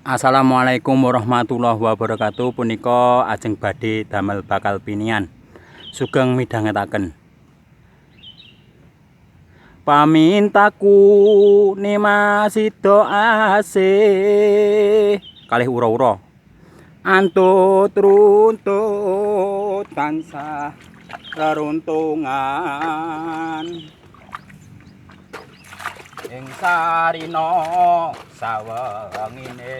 Assalamualaikum warahmatullahi wabarakatuh. Punika ajeng badhe damel bakal pinian. Sugeng midhangetaken. Pamintaku nimasida asih kalih ura-ura. Antut runtut tansah reruntungan. Ing sarina sawengine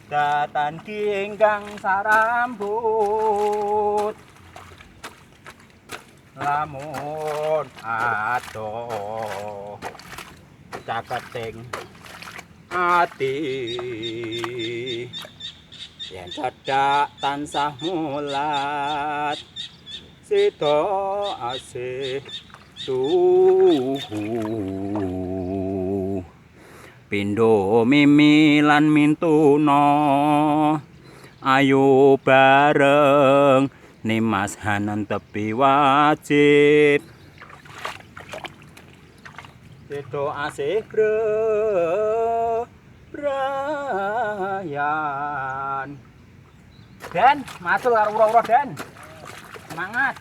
datan ingkang sarambut lamun adoh caketing ati yen cedhak tansah mulat sida asih pindho mimi lan mintuna ayo bareng nimas hanan tepi wajib sedo asih brayan Den matul karo ura-ura Den semangat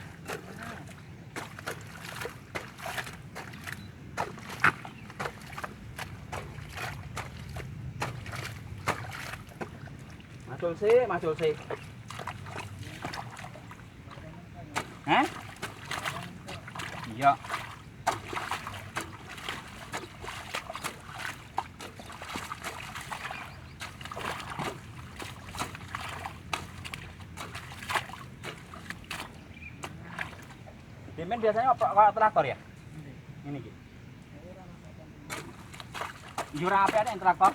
Majul sih. Hah? Iya. Dimen biasanya apa traktor ya? Ini gitu. Jurang apa ada yang traktor?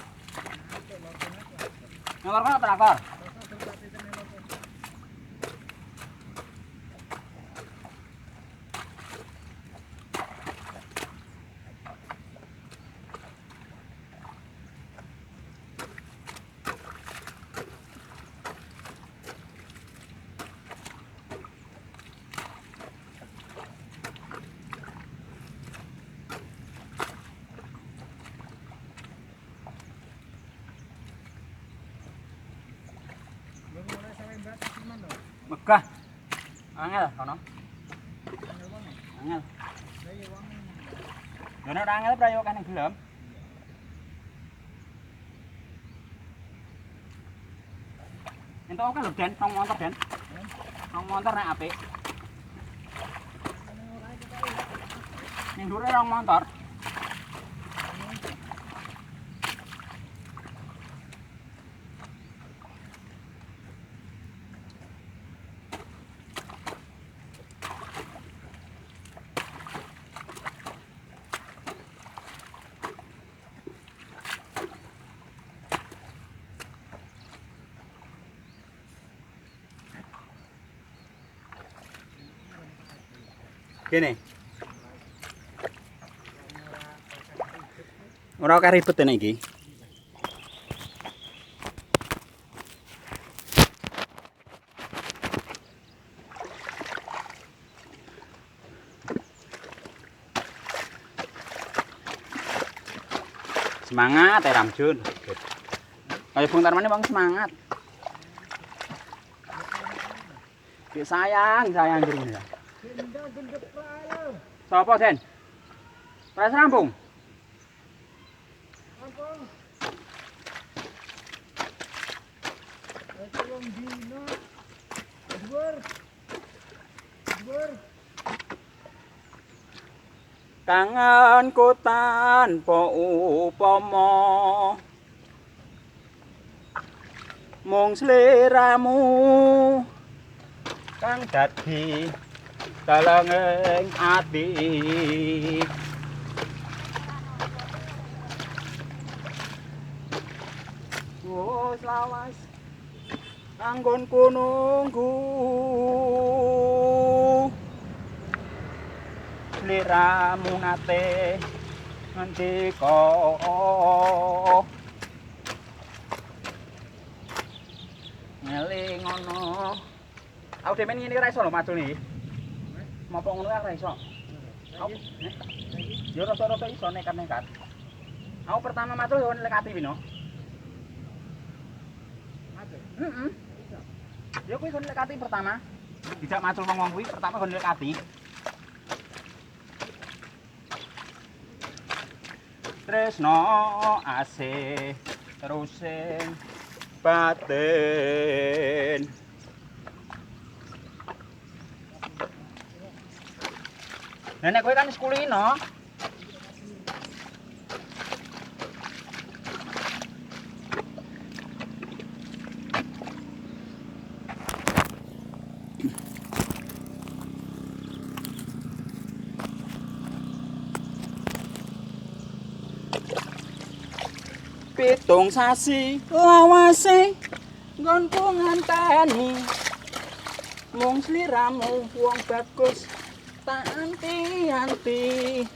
Ngelor mana traktor? Megah. Angel kono. Angel. Dene ora angel prayogan ning gelem. Entuk kan lho Den, nang montor Den. Nang montor nek apik. Ning dure rong montor. Kene. Ora kok ribet nek iki. Semangat ya Ramjun. Kayak Bung Tarmane bang semangat. Sayang gini ya. Sapa Den? Pres rampung. Rampung. Wong dino. Dhuwur. Tanganku tanpa upama mung sliramu kang dadi dalanging ati wis lawas anggonku nunggu sliramu nate ngendika ngeling ngono aku demen ngene ora iso lho macul iki Mopo ngono ora iso. Yo rada-rada iso nekat-nekat. Aku pertama matur yo lekati pino. Matur. Heeh. Ya kuwi kon lekati pertama. Dijak matur wong-wong kuwi pertama kon lekati. Tresno asih terusin batin. Nenek kowe kan sekulino. Pitung sasi lawase nggonku nganteni mung sliramu wong bagus tak anti-anti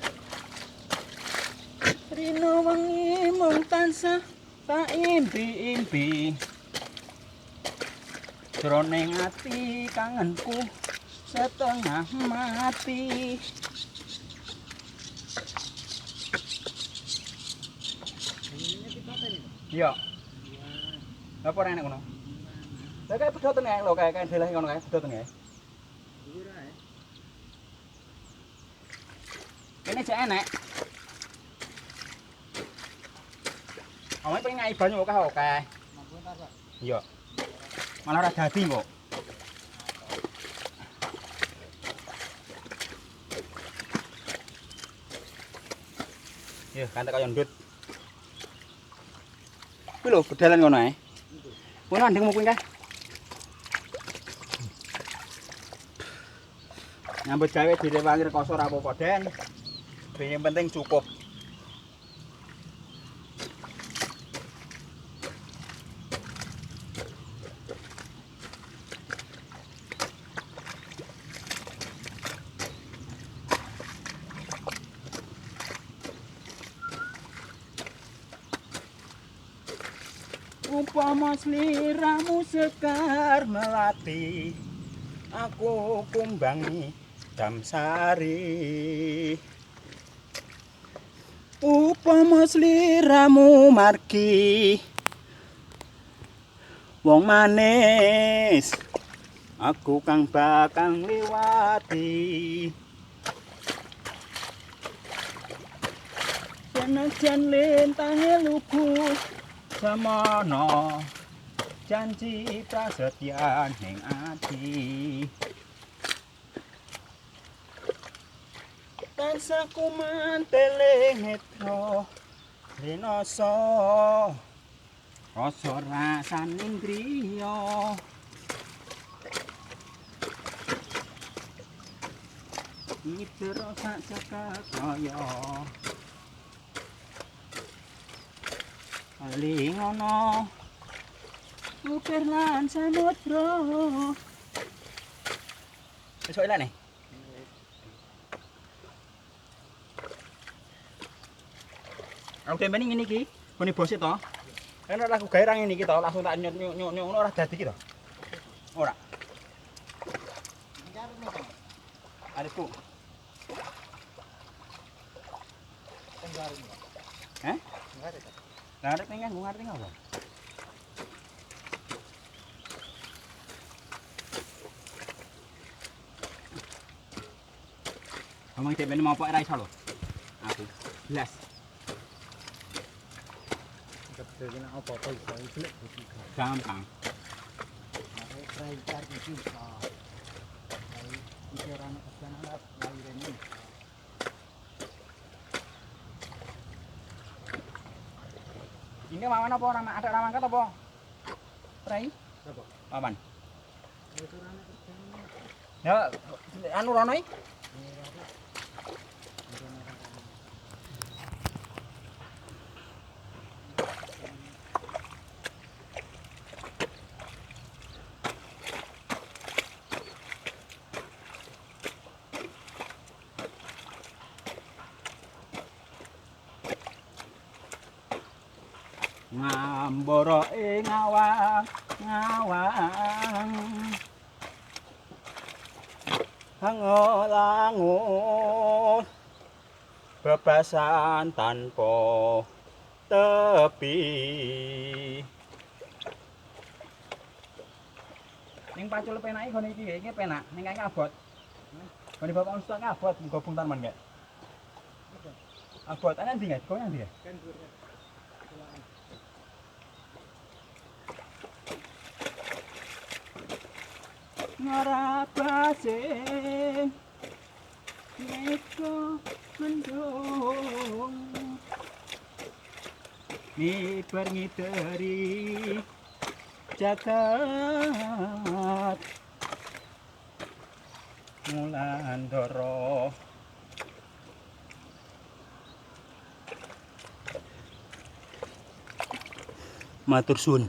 rino wengi mung tansah tak impi-impi jroning ati kangenku setengah mati. Iya. Apa ora enek ngono? Lah kae pedoten ae lho kae deleh ngono kae pedoten ae. Dhuwur ae. Kene jek enek. Awake pengen ngai banyu oke. Mampu ta, Pak? Iya. Malah ora dadi kok. Iya, kantek kaya ndut. Kuwi lho bedalan ngono ae. Ngono andengmu kuwi kae. Nyambut gawe direwangi rekoso ora apa-apa, Den. Yang penting cukup. Upama sliramu sekar melati, aku kumbangi damsari. Upama sliramu margi, wong manis, aku kang bakal ngliwati. Senajan lintange lugu semono janji prasetyan ning ati. Tansah kumanteling netra rinoso rasa rasaning griya. Ngidera sak cekak kaya paling ana supir lan samudra. Wis kok elane. Aku dempeni ngene iki, gone bose to. Kan ora aku gawe ra ngene iki to, langsung tak nyut ngono ora dadi iki to. Ora. Areku. Hah? Lah arep pengen nggo ngerti apa? Kamu dempeni mau apa ra iso lho. Aku jelas. Kepene apa-apa iso jelek iki. Gampang. Aku try cari iki. Iki ora ana kesan alat lairene. Ini mawan apa ora ada ora mangkat apa? Rai? Apa? Mawan. Wis ora ana kerjaan. Ya anu rono iki. Ngambara ing ngawang hangolangut bebasan tanpa tepi. Ning pacul penake gone iki penak, ning kae abot. Gone bapak mesti abot gabung taneman gak? Abot ana ndi gak? Kok ndi? Kan burnya. Ngarapasing neko mendung ni perngiteri jagat mulan doro matur suwun.